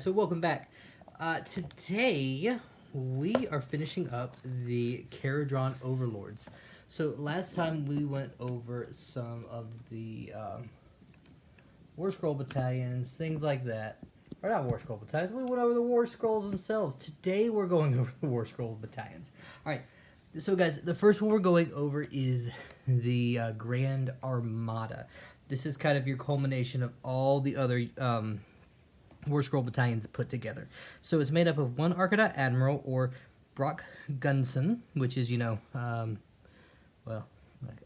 guys, so welcome back. Today we are finishing up the Kharadron Overlords. So last time we went over some of the Warscroll battalions, things like that. Or not Warscroll battalions, we went over the Warscrolls themselves. Today we're going over the Warscroll battalions. Alright, so guys, the first one we're going over is the Grand Armada. This is kind of your culmination of all the other Warscroll battalions put together. So it's made up of one Arcanine Admiral, or Brock Gunson, which is, well,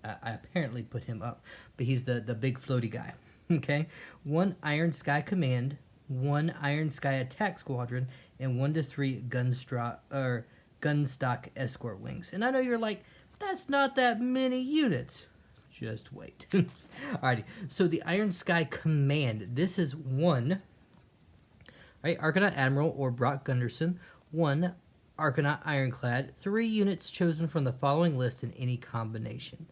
I apparently put him up, but he's the big floaty guy. Okay, one Iron Sky Command, one Iron Sky Attack Squadron, and 1 to 3 Gunstock Escort Wings. And I know you're like, that's not that many units. Just wait. Alrighty, so the Iron Sky Command, this is one Arcanine Admiral or Brock Gunderson, one Arcanine Ironclad, 3 units chosen from the following list in any combination.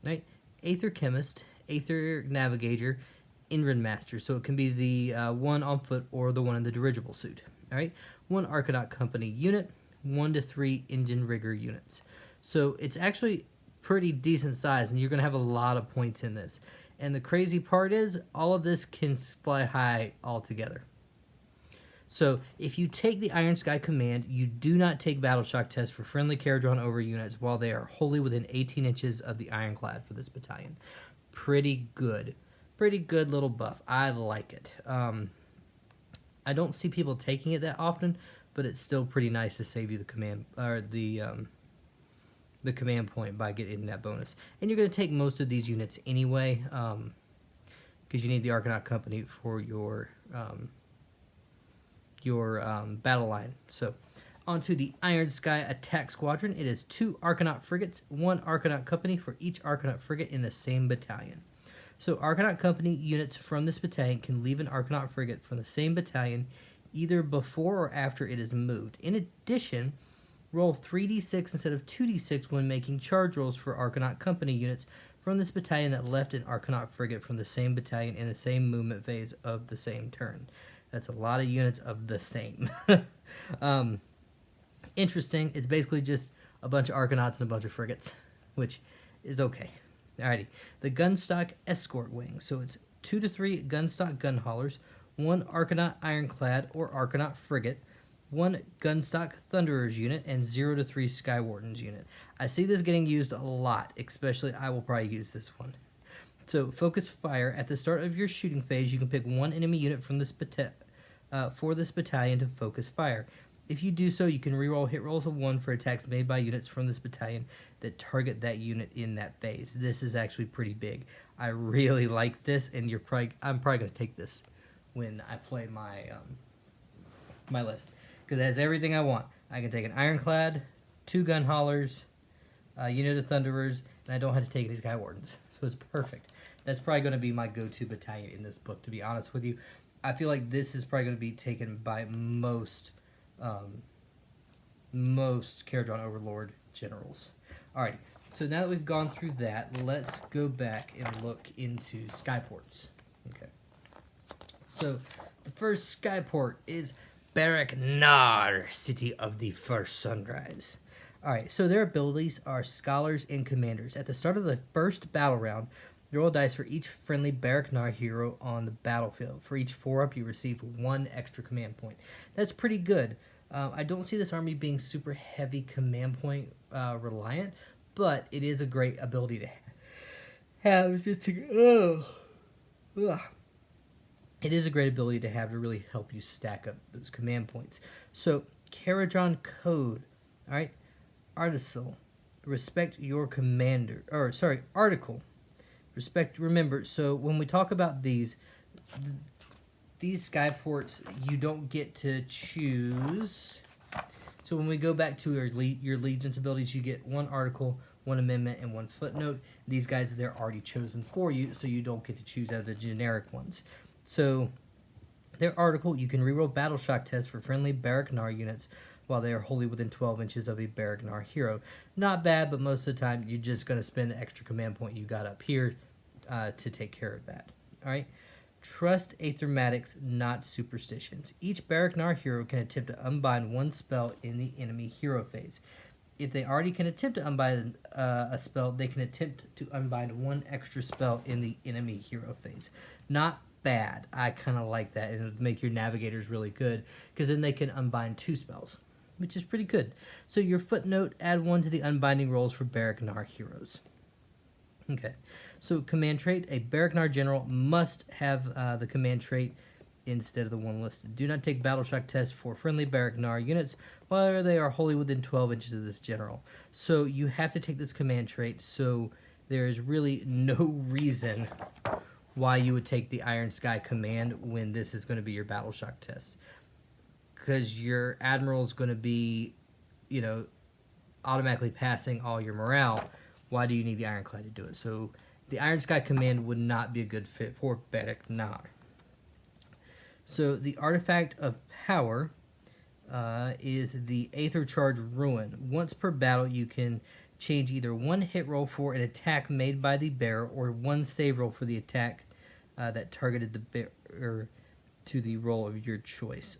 Right? Aether Chemist, Aether Navigator, Inran Master, so it can be the one on foot or the one in the dirigible suit. Alright? One Arcanaut Company unit, 1 to 3 Engine Rigger units. So it's actually pretty decent size, and you're going to have a lot of points in this. And the crazy part is, all of this can fly high altogether. So if you take the Iron Sky Command, you do not take Battle Shock tests for friendly Kharadron over units while they are wholly within 18 inches of the Ironclad for this battalion. Pretty good. Pretty good little buff. I like it. I don't see people taking it that often, but it's still pretty nice to save you the command, or the command point by getting that bonus. And you're going to take most of these units anyway, because you need the Arcanaut Company for your battle line. So, onto the Iron Sky Attack Squadron. It is 2 Arcanaut Frigates, 1 Arcanaut Company for each Arcanaut Frigate in the same battalion. So, Arcanaut Company units from this battalion can leave an Arcanaut Frigate from the same battalion either before or after it is moved. In addition, roll 3d6 instead of 2d6 when making charge rolls for Arcanaut Company units from this battalion that left an Arcanaut Frigate from the same battalion in the same movement phase of the same turn. That's a lot of units of the same. Interesting. It's basically just a bunch of Arcanauts and a bunch of frigates, which is okay. Alrighty. The Gunstock Escort Wing. So it's 2 to 3 Gunstock Gun Haulers, 1 Arcanaut Ironclad or Arcanaut Frigate, 1 Gunstock Thunderers unit, and 0 to 3 Skywardens unit. I see this getting used a lot, especially I will probably use this one. So, focus fire. At the start of your shooting phase, you can pick 1 enemy unit from this for this battalion to focus fire. If you do so, you can reroll hit rolls of 1 for attacks made by units from this battalion that target that unit in that phase. This is actually pretty big. I really like this, and I'm probably going to take this when I play my my list, because it has everything I want. I can take an Ironclad, 2 Gun Haulers, a unit of Thunderers, and I don't have to take any Skywardens. So it's perfect. That's probably going to be my go-to battalion in this book, to be honest with you. I feel like this is probably going to be taken by most Kharadron Overlord generals. Alright, so now that we've gone through that, let's go back and look into Skyports. Okay. So, the first Skyport is Barak Nar, City of the First Sunrise. Alright, so their abilities are Scholars and Commanders. At the start of the first battle round, roll dice for each friendly Barak Nar hero on the battlefield. For each 4-up, you receive 1 extra command point. That's pretty good. I don't see this army being super heavy command point reliant, but it is a great ability to have. It is a great ability to have to really help you stack up those command points. So, Kharadron Code. Alright. Article. Respect your commander. Article. Remember, so when we talk about these Skyports, you don't get to choose. So when we go back to your Legion's abilities, you get 1 article, 1 amendment, and 1 footnote. These guys, they're already chosen for you, so you don't get to choose out of the generic ones. So, their article, you can reroll Battle Shock tests for friendly Barak Nar units while they are wholly within 12 inches of a Barak Nar hero. Not bad, but most of the time, you're just going to spend the extra command point you got up here to take care of that. Alright? Trust Aethermatics, not superstitions. Each Baraknar hero can attempt to unbind one spell in the enemy hero phase. If they already can attempt to unbind a spell, they can attempt to unbind one extra spell in the enemy hero phase. Not bad. I kind of like that, and it would make your navigators really good, because then they can unbind 2 spells, which is pretty good. So your footnote, add 1 to the unbinding rolls for Baraknar heroes. Okay, so command trait, a Baraknar general must have the command trait instead of the one listed. Do not take battle shock tests for friendly Baraknar units while they are wholly within 12 inches of this general. So you have to take this command trait, so there is really no reason why you would take the Iron Sky command when this is going to be your battle shock test. Because your admiral is going to be, you know, automatically passing all your morale. Why do you need the Ironclad to do it? So the Iron Sky command would not be a good fit for Baraknar. So the artifact of power is the Aether Charge Ruin. Once per battle, you can change either 1 hit roll for an attack made by the bearer or 1 save roll for the attack that targeted the bearer to the roll of your choice.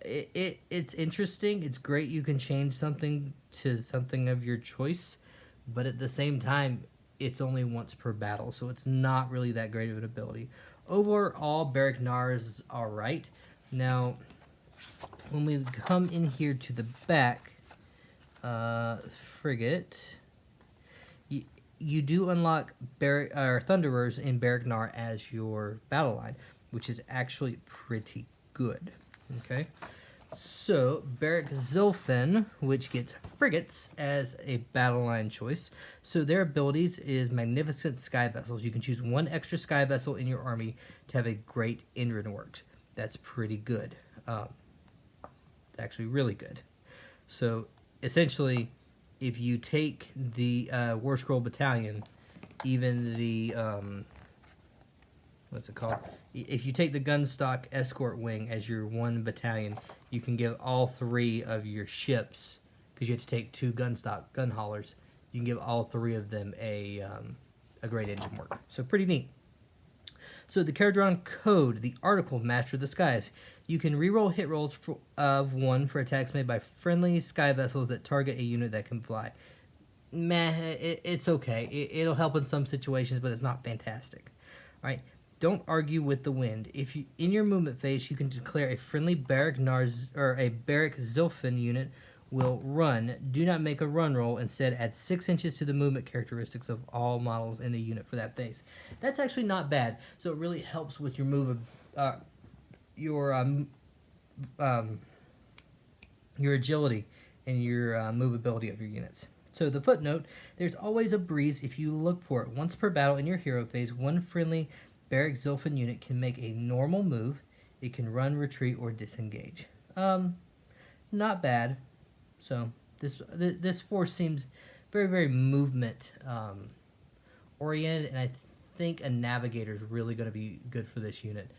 It's interesting. It's great you can change something to something of your choice, but at the same time, it's only once per battle, so it's not really that great of an ability. Overall, Baraknar is alright. Now, when we come in here to the back, frigate, you do unlock Thunderers in Baraknar as your battle line, which is actually pretty good. Okay, so Barak Zilfin, which gets frigates as a battle line choice. So their abilities is Magnificent Sky Vessels. You can choose 1 extra Sky Vessel in your army to have a great Indran worked. That's pretty good. Actually really good. So essentially, if you take the Warscroll Battalion, even the what's it called? If you take the Gunstock Escort Wing as your 1 battalion, you can give all 3 of your ships, because you have to take 2 Gunstock gun haulers, you can give all 3 of them a great engine work. So pretty neat. So the Kharadron Code, the article Master of the Skies. You can reroll hit rolls of 1 for attacks made by friendly sky vessels that target a unit that can fly. Meh, it's okay. It'll help in some situations, but it's not fantastic. All right. Don't argue with the wind. If you in your movement phase, you can declare a friendly Barak Zilfin unit will run. Do not make a run roll. Instead, add 6 inches to the movement characteristics of all models in the unit for that phase. That's actually not bad. So it really helps with your your agility and your movability of your units. So the footnote: there's always a breeze if you look for it. Once per battle in your hero phase, 1 friendly Barak Zilfin unit can make a normal move. It can run, retreat, or disengage. Not bad. So this force seems very, very movement oriented, and I think a navigator is really going to be good for this unit.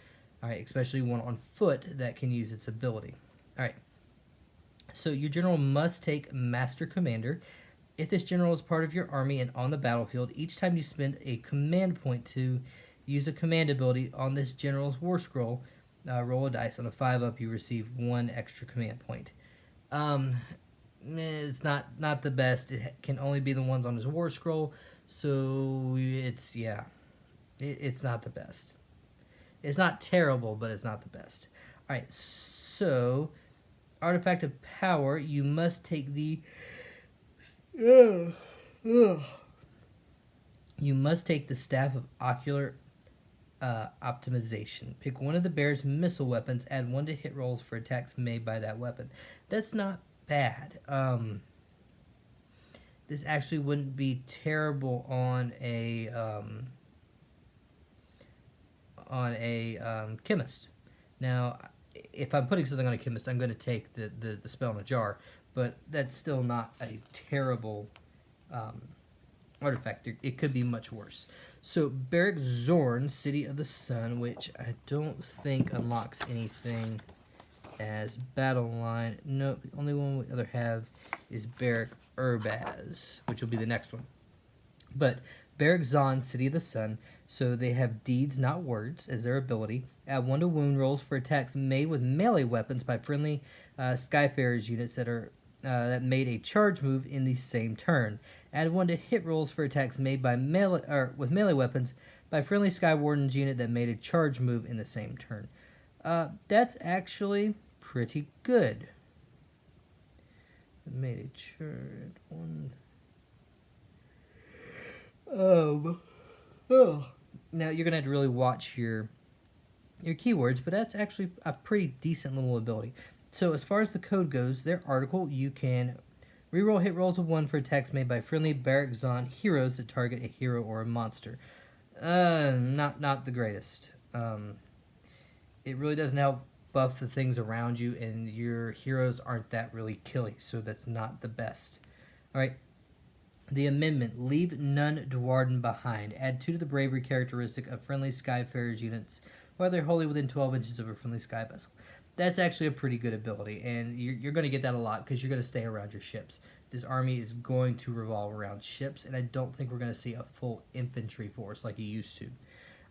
All right, especially one on foot that can use its ability. All right. So your general must take Master Commander. If this general is part of your army and on the battlefield, each time you spend a command point to use a command ability on this general's Warscroll, roll a dice. On a 5-up, you receive 1 extra command point. It's not the best. It can only be the ones on his Warscroll, so it's not the best. It's not terrible, but it's not the best. All right, so artifact of power, you must take the you must take the Staff of Ocular Optimization. Pick one of the bear's missile weapons, add 1 to hit rolls for attacks made by that weapon. That's not bad. This actually wouldn't be terrible on a chemist. Now, if I'm putting something on a chemist, I'm going to take the spell in a jar, but that's still not a terrible artifact. It could be much worse. So, Barak Zorn, City of the Sun, which I don't think unlocks anything as battle line. Nope, the only one we other have is Barak Urbaz, which will be the next one. But Barrack Zon, City of the Sun, so they have deeds, not words, as their ability. Add 1 to wound rolls for attacks made with melee weapons by friendly Skyfarers units that made a charge move in the same turn. Add 1 to hit rolls for attacks made by with melee weapons by friendly Skywardens unit that made a charge move in the same turn. That's actually pretty good. Made a charge one. Now you're gonna have to really watch your keywords, but that's actually a pretty decent little ability. So as far as the code goes, their article, you can reroll hit rolls of 1 for attacks made by friendly Battalion Zon heroes that target a hero or a monster. Not the greatest. It really doesn't help buff the things around you, and your heroes aren't that really killy, so that's not the best. Alright. The amendment, leave none Dwarden behind. Add 2 to the bravery characteristic of friendly Skyfarers units while they're wholly within 12 inches of a friendly sky vessel. That's actually a pretty good ability, and you're going to get that a lot because you're going to stay around your ships. This army is going to revolve around ships, and I don't think we're going to see a full infantry force like you used to.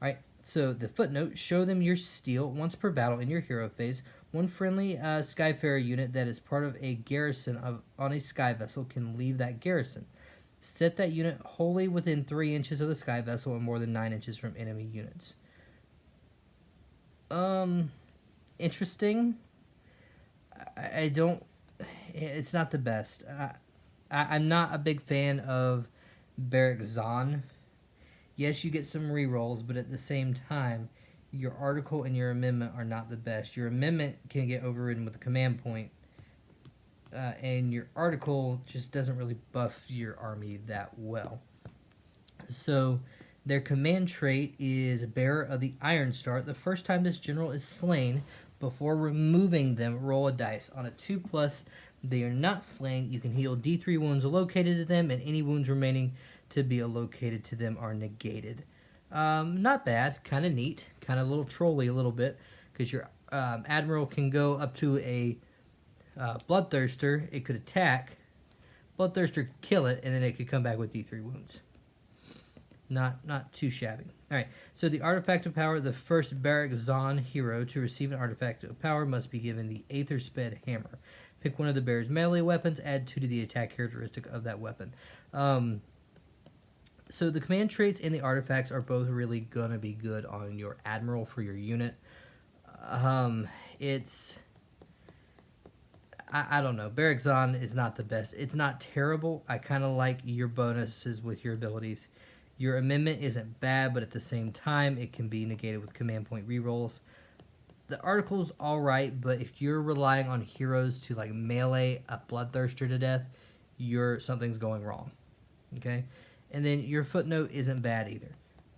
Alright, so the footnote, show them your steel once per battle in your hero phase. 1 friendly Skyfarer unit that is part of a garrison on a sky vessel can leave that garrison. Set that unit wholly within 3 inches of the sky vessel and more than 9 inches from enemy units. Interesting. I don't... It's not the best. I'm not a big fan of Battalion Zon. Yes, you get some rerolls, but at the same time, your article and your amendment are not the best. Your amendment can get overridden with a command point, and your article just doesn't really buff your army that well. So their command trait is Bearer of the Iron Star. The first time this general is slain, before removing them, roll a dice. On a 2+, they are not slain. You can heal D3 wounds allocated to them, and any wounds remaining to be allocated to them are negated. Not bad. Kind of neat. Kind of a little trolly a little bit, because your admiral can go up to a Bloodthirster. It could attack. Bloodthirster could kill it, and then it could come back with D3 wounds. Not too shabby. Alright, so the artifact of power, the first Battalion Zon hero to receive an artifact of power must be given the Aethersped Hammer. Pick one of the bearer's melee weapons, add 2 to the attack characteristic of that weapon. So the command traits and the artifacts are both really going to be good on your admiral for your unit. I don't know. Battalion Zon is not the best. It's not terrible. I kind of like your bonuses with your abilities. Your amendment isn't bad, but at the same time, it can be negated with command point rerolls. The article's alright, but if you're relying on heroes to like melee a Bloodthirster to death, something's going wrong. Okay? And then your footnote isn't bad either.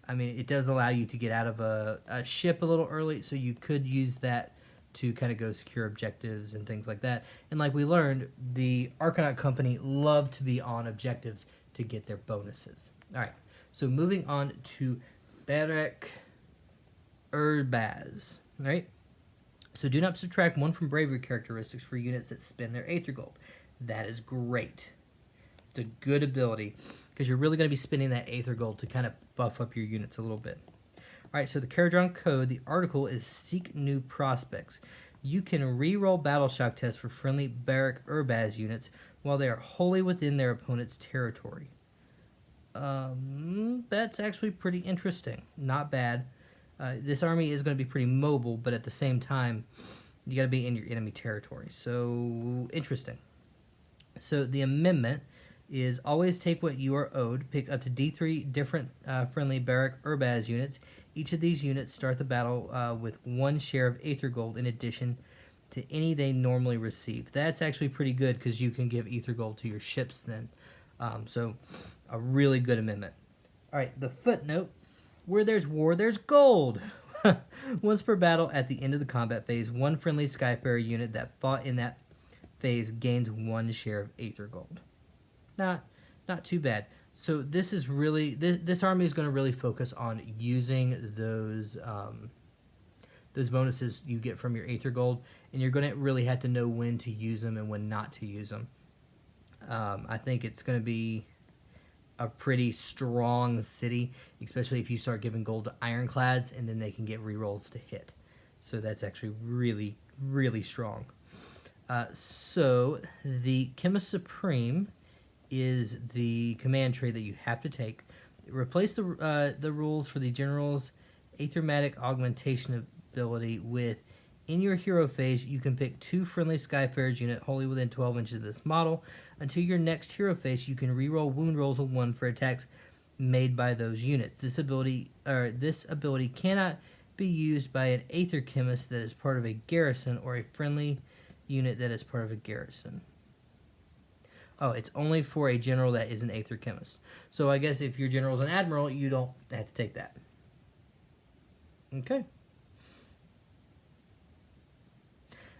I mean, it does allow you to get out of a ship a little early, so you could use that to kind of go secure objectives and things like that. And like we learned, the Arcanaut Company love to be on objectives to get their bonuses. Alright. So moving on to Battalion Urbaz, right? So do not subtract 1 from bravery characteristics for units that spend their Aether Gold. That is great. It's a good ability because you're really going to be spending that Aether Gold to kind of buff up your units a little bit. Alright, so the Kharadron code, the article is Seek New Prospects. You can reroll battle shock tests for friendly Battalion Urbaz units while they are wholly within their opponent's territory. That's actually pretty interesting. Not bad. This army is going to be pretty mobile, but at the same time, you got to be in your enemy territory. So, interesting. So, the amendment is always take what you are owed. Pick up to D3 different friendly Battalion Urbaz units. Each of these units start the battle with 1 share of Aether Gold in addition to any they normally receive. That's actually pretty good because you can give Aether Gold to your ships then. So, a really good amendment. Alright, the footnote. Where there's war, there's gold. Once per battle at the end of the combat phase, 1 friendly Skyfarer unit that fought in that phase gains 1 share of Aether Gold. Not too bad. So this is really... This army is going to really focus on using those bonuses you get from your Aether Gold, and you're going to really have to know when to use them and when not to use them. I think it's going to be a pretty strong city, especially if you start giving gold to ironclads, and then they can get rerolls to hit. So that's actually really, really strong. So the Chemist Supreme is the command trait that you have to take. Replace the rules for the general's Aethermatic Augmentation ability with, in your hero phase, you can pick 2 friendly Skyfarers unit wholly within 12 inches of this model. Until your next hero phase, you can reroll wound rolls of 1 for attacks made by those units. This ability cannot be used by an Aether Chemist that is part of a garrison or a friendly unit that is part of a garrison. Oh, it's only for a general that is an Aether Chemist. So I guess if your general is an admiral, you don't have to take that. Okay.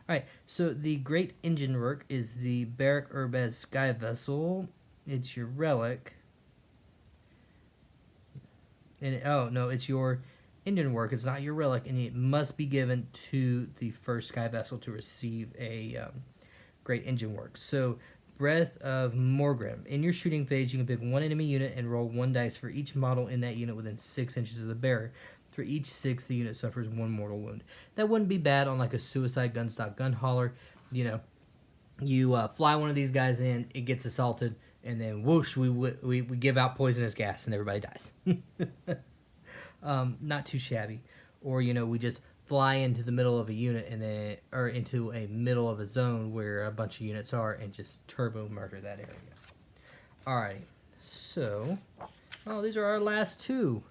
Alright, so the Great Engine Work is the Barak Urbaz Sky Vessel. It's your relic. And it's your engine work. It's not your relic, and it must be given to the first Sky Vessel to receive a Great Engine Work. So, Breath of Morgrim. In your shooting phase, you can pick 1 enemy unit and roll 1 dice for each model in that unit within 6 inches of the bearer. For each 6, the unit suffers 1 mortal wound. That wouldn't be bad on like a suicide gunstock gun hauler. You fly one of these guys in, it gets assaulted, and then whoosh, we give out poisonous gas and everybody dies. Not too shabby. Or we just fly into the middle of a unit or into a middle of a zone where a bunch of units are and just turbo murder that area. Alright, so these are our last 2.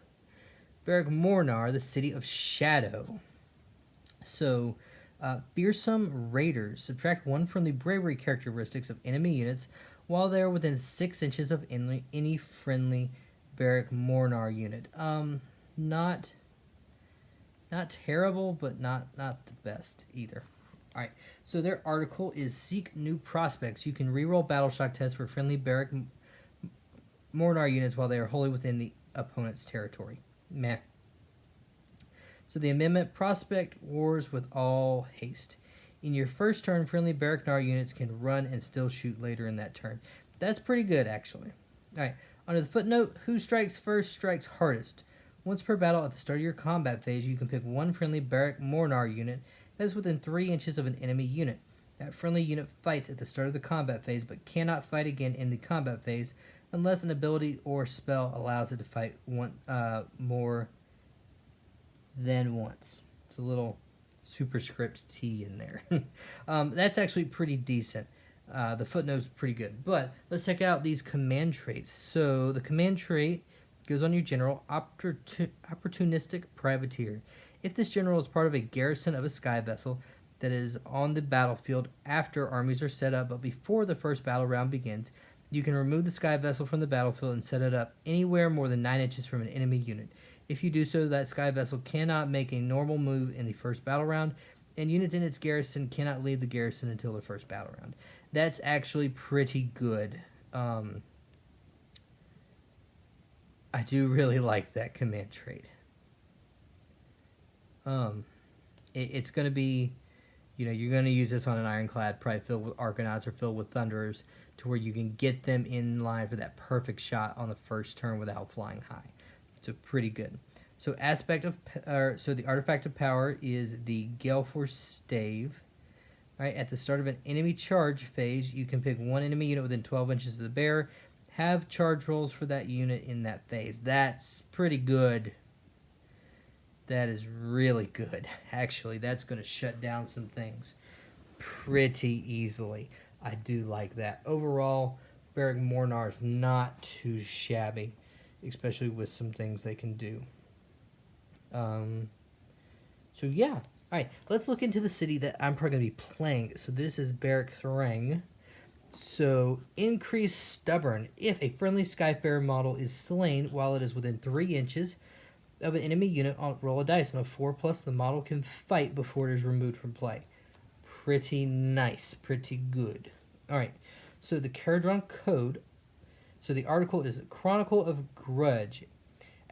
Barak Mornar, the City of Shadow. So, fearsome raiders. Subtract 1 from the bravery characteristics of enemy units while they are within 6 inches of any friendly Barak Mornar unit. Not terrible, but not the best either. Alright, so their article is Seek New Prospects. You can reroll battle shock tests for friendly Barak Mornar units while they are wholly within the opponent's territory. Meh. So the amendment, Prospect Wars with all haste. In your first turn, friendly Barak Nar units can run and still shoot later in that turn. That's pretty good, actually. Alright, under the footnote, who strikes first strikes hardest. Once per battle at the start of your combat phase, you can pick 1 friendly Barak Mornar unit that is within 3 inches of an enemy unit. That friendly unit fights at the start of the combat phase, but cannot fight again in the combat phase unless an ability or spell allows it to fight more than once. It's a little superscript T in there. That's actually pretty decent. The footnote's pretty good. But let's check out these command traits. So the command trait goes on your general, Opportunistic Privateer. If this general is part of a garrison of a sky vessel that is on the battlefield after armies are set up but before the first battle round begins, you can remove the sky vessel from the battlefield and set it up anywhere more than 9 inches from an enemy unit. If you do so, that sky vessel cannot make a normal move in the first battle round, and units in its garrison cannot leave the garrison until the first battle round. That's actually pretty good. I do really like that command trait. It's going to be, you're going to use this on an ironclad, probably filled with Arcanauts or filled with Thunderers, to where you can get them in line for that perfect shot on the first turn without flying high. So pretty good. So the artifact of power is the Galeforce Stave. All right, at the start of an enemy charge phase, you can pick 1 enemy unit within 12 inches of the bearer. Have charge rolls for that unit in that phase. That's pretty good. That is really good. Actually, that's going to shut down some things pretty easily. I do like that. Overall, Barak Mornar is not too shabby, especially with some things they can do. So yeah. All right, let's look into the city that I'm probably going to be playing. So this is Barak Thrang. So, increase Stubborn. If a friendly Skyfarer model is slain while it is within 3 inches of an enemy unit, roll a dice. On a 4+, the model can fight before it is removed from play. Pretty nice. Pretty good. Alright, so the Kharadron Code. So the article is Chronicle of Grudge.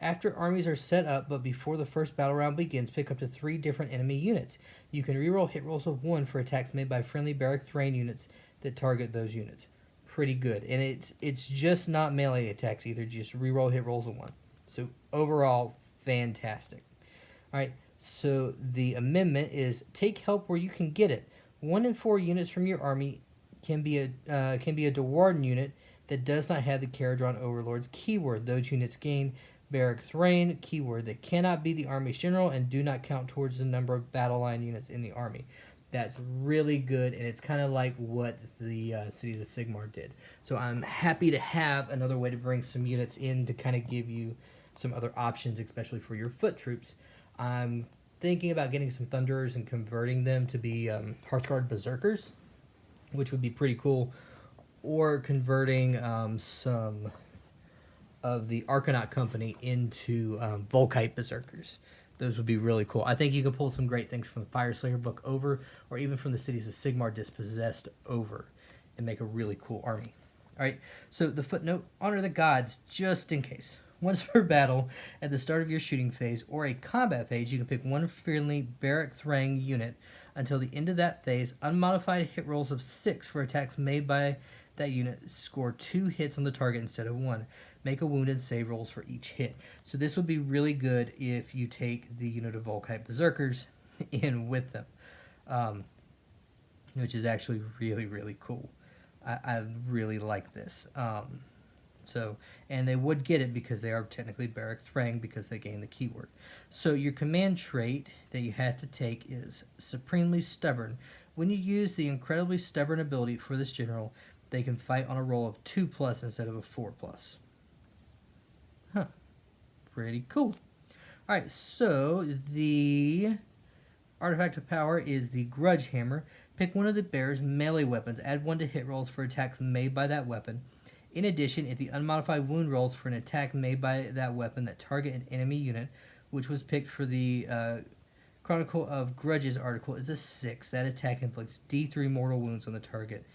After armies are set up, but before the first battle round begins, pick up to 3 different enemy units. You can reroll hit rolls of 1 for attacks made by friendly Barak Thrain units that target those units. pretty good. And it's just not melee attacks either, just reroll hit rolls of 1. So overall, fantastic. Alright, so the amendment is take help where you can get it. 1 in 4 units from your army can be a Dwarven unit that does not have the Kharadron Overlords keyword. Those units gain Barrack Thrain keyword. They cannot be the army's general and do not count towards the number of battle line units in the army. That's really good, and it's kind of like what the Cities of Sigmar did. So I'm happy to have another way to bring some units in to kind of give you some other options, especially for your foot troops. I'm thinking about getting some Thunderers and converting them to be Hearthguard Berserkers, which would be pretty cool, or converting some of the Arcanaut Company into Volkite Berserkers. Those would be really cool. I think you could pull some great things from the Fireslayer book over, or even from the Cities of Sigmar Dispossessed over, and make a really cool army. Alright, so the footnote, honor the gods just in case. Once per battle, at the start of your shooting phase or a combat phase, you can pick one friendly Barrack Thrang unit. Until the end of that phase, unmodified hit rolls of 6 for attacks made by that unit. Score 2 hits on the target instead of 1. Make a wounded save rolls for each hit. So this would be really good if you take the unit of Volkite Berserkers in with them, which is actually really, really cool. I really like this. And they would get it because they are technically Barrack Thrang because they gain the keyword. So your command trait that you have to take is Supremely Stubborn. When you use the incredibly stubborn ability for this general, they can fight on a roll of 2+ instead of a 4+. Huh. Pretty cool. Alright, so the artifact of power is the Grudge Hammer. Pick one of the bear's melee weapons. Add 1 to hit rolls for attacks made by that weapon. In addition, if the unmodified wound rolls for an attack made by that weapon that target an enemy unit, which was picked for the Chronicle of Grudges article, is a 6. That attack inflicts D3 mortal wounds on the target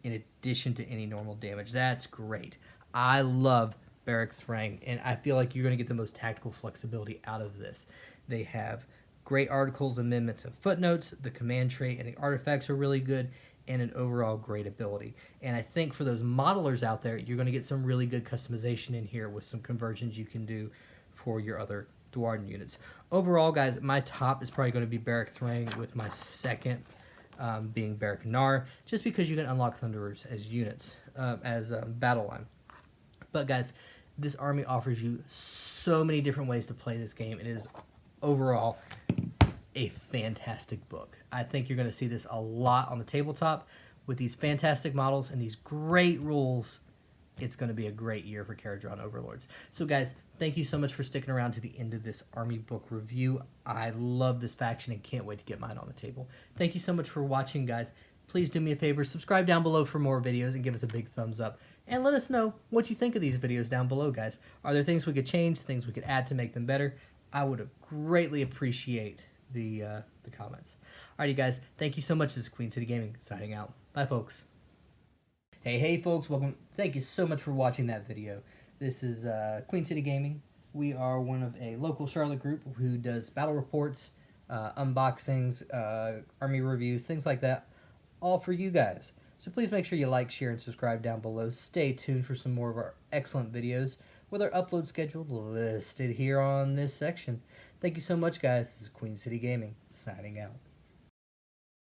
in addition to any normal damage. That's great. I love Barrack Thrang, and I feel like you're going to get the most tactical flexibility out of this. They have great articles, amendments, and footnotes. The command trait and the artifacts are really good, and an overall great ability. And I think for those modelers out there, you're going to get some really good customization in here with some conversions you can do for your other Dwarven units. Overall, guys, my top is probably going to be Barrack Thrang, with my second being Barrack Nar, just because you can unlock Thunderers as units, as battle line. But guys, this army offers you so many different ways to play this game. It is overall a fantastic book. I think you're going to see this a lot on the tabletop with these fantastic models and these great rules. It's going to be a great year for Kharadron Overlords. So guys, thank you so much for sticking around to the end of this army book review. I love this faction and can't wait to get mine on the table. Thank you so much for watching, guys. Please do me a favor, subscribe down below for more videos and give us a big thumbs up. And let us know what you think of these videos down below, guys. Are there things we could change, things we could add to make them better? I would greatly appreciate the comments. Alrighty, guys, thank you so much. This is Queen City Gaming signing out. Bye, folks. Hey folks, welcome. Thank you so much for watching that video. This is Queen City Gaming. We are one of a local Charlotte group who does battle reports, unboxings, army reviews, things like that, all for you guys. So please make sure you like, share, and subscribe down below. Stay tuned for some more of our excellent videos with our upload schedule listed here on this section. Thank you so much, guys. This is Queen City Gaming signing out.